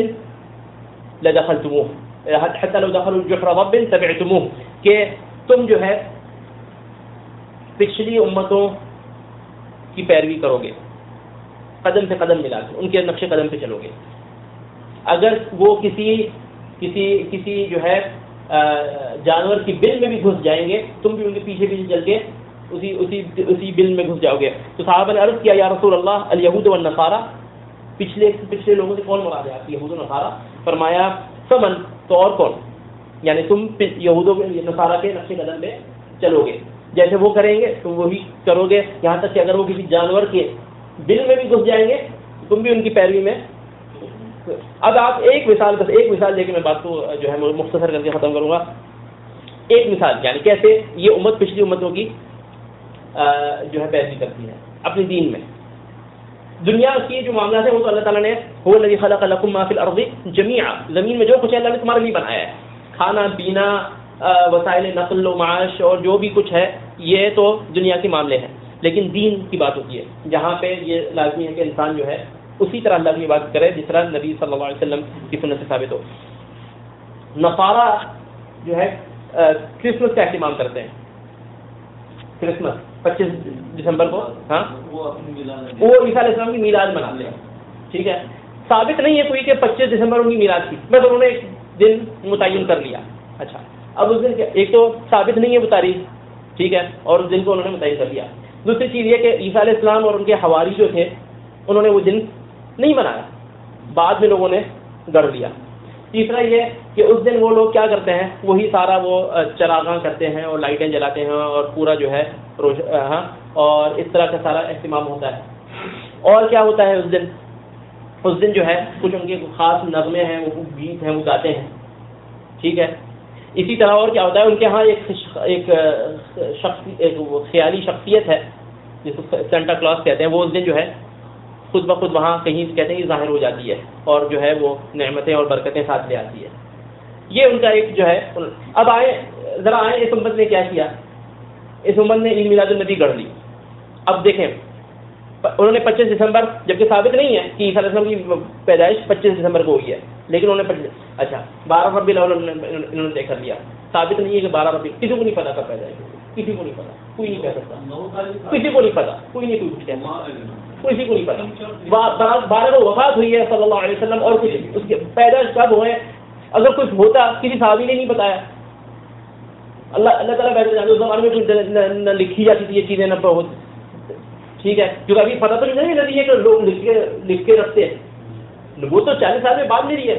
لَدَخَلْتُمُوهُ حَتَّى لَوْ دَخَلُوا جُحْرَ ضَبٍّ تَبِعْتُمُوهُ، کہ تم جو ہے پچھلی امتوں کی پیروی کرو گے، قدم سے قدم ملا کے ان کے نقش قدم پہ چلو گے. اگر وہ کسی جو ہے جانور کی بل میں بھی گھس جائیں گے، تم بھی ان کے پیچھے پیچھے چل کے اسی بل میں گھس جاؤ گے. تو صحابہ نے عرض کیا یا رسول اللہ الیہود والنصارى، پچھلے لوگوں سے کون مراد ہے آپ کی؟ یہود و نصارہ. فرمایا فمن، تو اور کون؟ یعنی تم یہود و نصارہ کے نقش قدم پہ چلو گے، جیسے وہ کریں گے تم وہی کرو گے، یہاں تک کہ اگر وہ کسی جانور کے بل میں بھی گھس جائیں گے تم بھی ان کی پیروی میں اب آپ ایک مثال دے کے میں بات کو جو ہے مختصر کر کے ختم کروں گا. ایک مثال یعنی کیسے یہ امت پچھلی امتوں کی جو ہے پیروی کرتی ہے اپنے دین میں. دنیا کی جو معاملات ہیں وہ تو اللہ تعالیٰ نے هو الذی خلق لکم ما فی الارض جميعا، زمین میں جو کچھ ہے اللہ نے تمہارے لیے بنایا ہے. کھانا پینا، وسائل نقل و معاش اور جو بھی کچھ ہے یہ تو دنیا کے معاملے ہیں. لیکن دین کی بات ہوتی ہے جہاں پہ یہ لازمی ہے کہ انسان جو ہے اسی طرح اللہ کی عبادت کرے جس طرح نبی صلی اللہ علیہ وسلم کی سنت سے ثابت ہو. نصارہ جو ہے کرسمس کا اہتمام کرتے ہیں. کرسمس 25 دسمبر کو، ہاں وہ عیسیٰ علیہ السلام کی میلاد مناتے ہیں. ٹھیک ہے، ثابت نہیں ہے کوئی کہ 25 دسمبر ان کی میلاد تھی، بس انہوں نے ایک دن متعین کر لیا. اچھا، اب اس دن ایک تو ثابت نہیں ہے وہ تاریخ، ٹھیک ہے، اور اس دن کو انہوں نے متعین کر لیا. دوسری چیز یہ کہ عیسیٰ علیہ السلام اور ان کے حواری جو تھے انہوں نے وہ دن نہیں منایا، بعد میں لوگوں نے گڑھ لیا. تیسرا یہ کہ اس دن وہ لوگ کیا کرتے ہیں، وہی سارا وہ چراغاں کرتے ہیں اور لائٹیں جلاتے ہیں اور پورا جو ہے اور اس طرح کا سارا اہتمام ہوتا ہے. اور کیا ہوتا ہے اس دن جو ہے کچھ ان کے خاص نغمے ہیں، وہ گیت ہیں، وہ گاتے ہیں. ٹھیک ہے، اسی طرح اور کیا ہوتا ہے ان کے ہاں ایک خیالی شخصیت ہے جس کو سینٹا کلاس کہتے ہیں. وہ اس دن جو ہے خود بخود وہاں کہیں کہتے ہیں ظاہر ہو جاتی ہے اور جو ہے وہ نعمتیں اور برکتیں ساتھ لے آتی ہے. یہ ان کا ایک جو ہے. اب ذرا آئیں اس امت نے کیا کیا. اس امت نے عید میلاد النبی گڑھ لی. اب دیکھیں انہوں نے 25 دسمبر، جبکہ ثابت نہیں ہے کہ عیسیٰ علیہ السلام کی پیدائش 25 دسمبر کو ہوئی ہے، لیکن انہوں نے اچھا 12 ربیع الاول انہوں نے طے کر لیا. ثابت نہیں ہے کہ 12 ربیع، کسی کو نہیں پتا کب پیدائش ہوئی، کسی کو نہیں پتا، کوئی نہیں کہہ سکتا، کسی کو نہیں پتا، کوئی نہیں کوئی کہتا، کسی کو نہیں پتا. 12 کو وفات ہوئی ہے صلی اللہ علیہ وسلم، اور کچھ اس کے پیدائش کب ہوئے اگر کچھ ہوتا کسی صحابی نے نہیں بتایا. اللہ تعالیٰ بہتر جانتے، اس زمانے میں کچھ نہ لکھی جاتی تھی یہ چیزیں نہ بہت. ٹھیک ہے، کیونکہ ابھی پتہ تو نہیں لگی ہے کہ لوگ لکھ کے رکھتے ہیں. وہ تو 40 سال میں بعد میں ہے،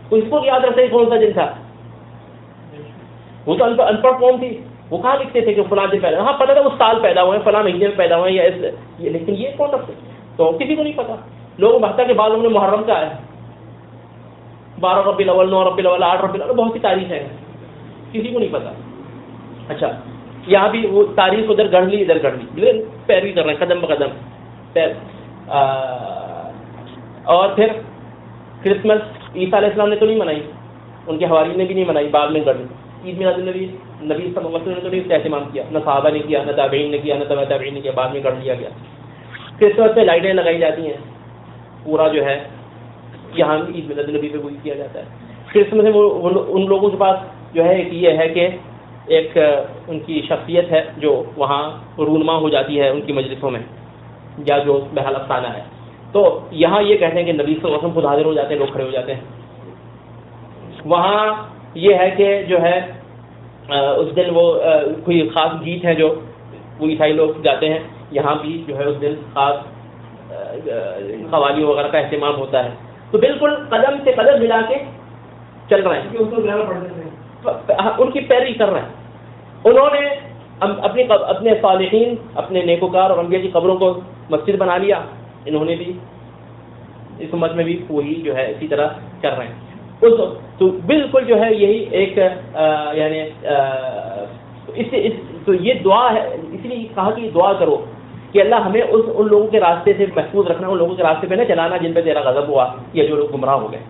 تو اس کو یاد رکھتے کون سا دن تھا. وہ تو ان پڑھ قوم تھی، وہ کہاں لکھتے تھے کہ فلاں دن پیدا. ہاں پتہ تھا اس سال پیدا ہوئے، فلاں مہینے میں پیدا ہوئے یا لیکن یہ کون رکھتے تو کسی کو نہیں پتا. لوگوں بھتا کے بعد انہوں نے محرم کا ہے 12 ربیع الاول، 9 ربیع الاول، 8 ربیع الاول، بہت سی تاریخیں ہیں، کسی کو نہیں پتا. اچھا، یہاں بھی وہ تاریخ ادھر گڑھ لی ادھر گڑھ لی، پیروی کر رہے ہیں قدم بقدم. اور پھر کرسمس عیسیٰ علیہ السلام نے تو نہیں منائی، ان کے حواری نے بھی نہیں منائی، بعد میں گڑھ لی. عید میلاد النبی نبی صلی اللہ علیہ وسلم نے تو نہیں اس کا اہتمام کیا، نہ صحابہ نے کیا، نہ تابعین نے کیا، نہ تبع تابعین نے کیا، بعد میں گڑھ لیا گیا. کرسمس پہ لائٹیں لگائی جاتی ہیں، پورا جو ہے یہاں عید میلاد النبی پہ وہی کیا جاتا ہے. کرسمس میں ان لوگوں کے پاس جو ہے یہ ہے کہ ایک ان کی شخصیت ہے جو وہاں رونما ہو جاتی ہے ان کی مجلسوں میں، یا جو بہرحال افسانہ ہے. تو یہاں یہ کہتے ہیں کہ نبی صلی اللہ علیہ وسلم خود حاضر ہو جاتے ہیں، لوگ کھڑے ہو جاتے ہیں. وہاں یہ ہے کہ جو ہے اس دن وہ کوئی خاص گیت ہیں جو وہ عیسائی لوگ گاتے ہیں. یہاں بھی جو ہے اس دن خاص قوالیوں وغیرہ کا اہتمام ہوتا ہے. تو بالکل قدم سے قدم ملا کے چل رہے ہیں، ان کی پیروی کر رہے ہیں. انہوں نے اپنے صالحین، اپنے نیکوکار اور انبیاء کی قبروں کو مسجد بنا لیا. انہوں نے بھی اس امت میں بھی وہی جو ہے اسی طرح کر رہے ہیں. تو بالکل جو ہے یہی ایک یعنی تو یہ دعا ہے، اس لیے کہا کہ دعا کرو کہ اللہ ہمیں ان لوگوں کے راستے سے محفوظ رکھنا، ان لوگوں کے راستے پہ نہ چلانا جن پہ تیرا غضب ہوا یا جو لوگ گمراہ ہو گئے.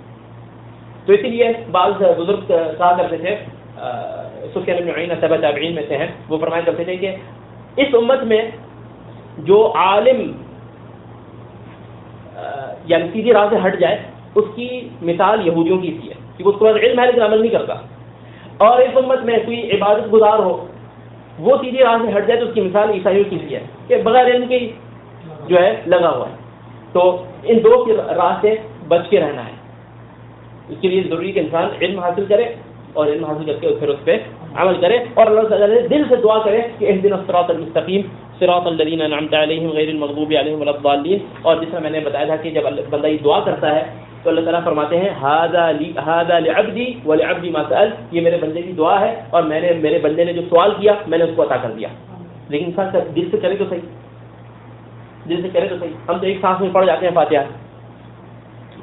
تو اسی لیے بعض بزرگ کہا کرتے تھے، سفیان بن عیینہ تبع تابعین میں سے ہیں، وہ فرمایا کرتے تھے کہ اس امت میں جو عالم یعنی سیدھی راہ سے ہٹ جائے اس کی مثال یہودیوں کی سی ہے، کیونکہ اس کو علم ہے لیکن عمل نہیں کرتا. اور اس امت میں کوئی عبادت گزار ہو، وہ سیدھی راہ سے ہٹ جائے تو اس کی مثال عیسائیوں کی سی ہے کہ بغیر علم کی جو ہے لگا ہوا ہے. تو ان دو کی راہ سے بچ کے رہنا ہے. اس کے لیے ضروری کہ انسان علم حاصل کرے اور علم حاصل کر کے پھر اس پہ عمل کرے اور اللہ تعالیٰ سے دل سے دعا کرے کہ اہدنا الصراط المستقیم صراط الذین انعمت علیہم غیر المغضوب علیہم ولا الضالین. اور جس طرح میں نے بتایا تھا کہ جب بندہ یہ دعا کرتا ہے تو اللہ تعالیٰ فرماتے ہیں ھذا لعبدی ولعبدی ما سأل، یہ میرے بندے کی دعا ہے اور میرے بندے نے جو سوال کیا میں نے اس کو عطا کر دیا. لیکن انسان دل سے کرے تو صحیح، دل سے کرے تو صحیح. ہم تو ایک سانس میں پڑھ جاتے ہیں فاتحہ،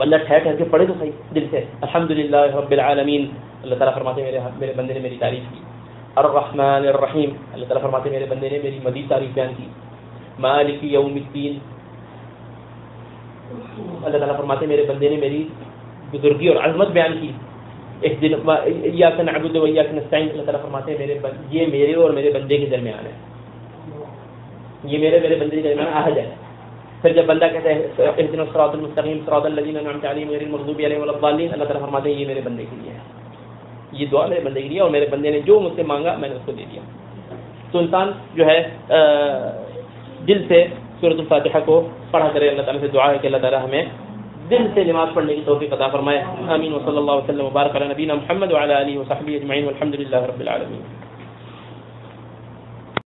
بندہ ٹھہر ٹھہر کے پڑھے تو صحیح دل سے الحمدللہ رب العالمین، اللہ تعالیٰ فرماتے ہیں میرے بندے نے میری تعریف کی. الرحمن الرحیم، اللہ تعالیٰ فرماتے ہیں میرے بندے نے میری مزید تعریف بیان کی. مالک یوم الدین، اللہ تعالیٰ فرماتے ہیں میرے بندے نے میری بزرگی اور عظمت بیان کی. ایاک نعبد و ایاک نستعین، اللہ تعالیٰ فرماتے ہیں یہ میرے اور میرے بندے کے درمیان ہے، یہ میرے بندے کے درمیان عہد ہے. پھر جب بندہ کہتا ہے اہدنا الصراط المستقیم صراط الذین انعمت علیہم غیر المغضوب علیہم ولا الضالین، اللہ تعالیٰ فرماتے ہیں یہ میرے بندے کے لیے ہے، یہ دعا میرے بندے کے لیے، اور میرے بندے نے جو مجھ سے مانگا میں نے اس کو دے دیا. تو انسان جو ہے دل سے سورۃ الفاتحہ کو پڑھا کرے. اللہ تعالیٰ سے دعا ہے کہ اللہ تعالیٰ ہمیں دل سے نماز پڑھنے کی توفیق عطا فرمائے. آمین. وصلی اللہ وسلم وبارک علی نبینا محمد وعلی آلہ وصحبہ اجمعین والحمد للہ رب العالمین.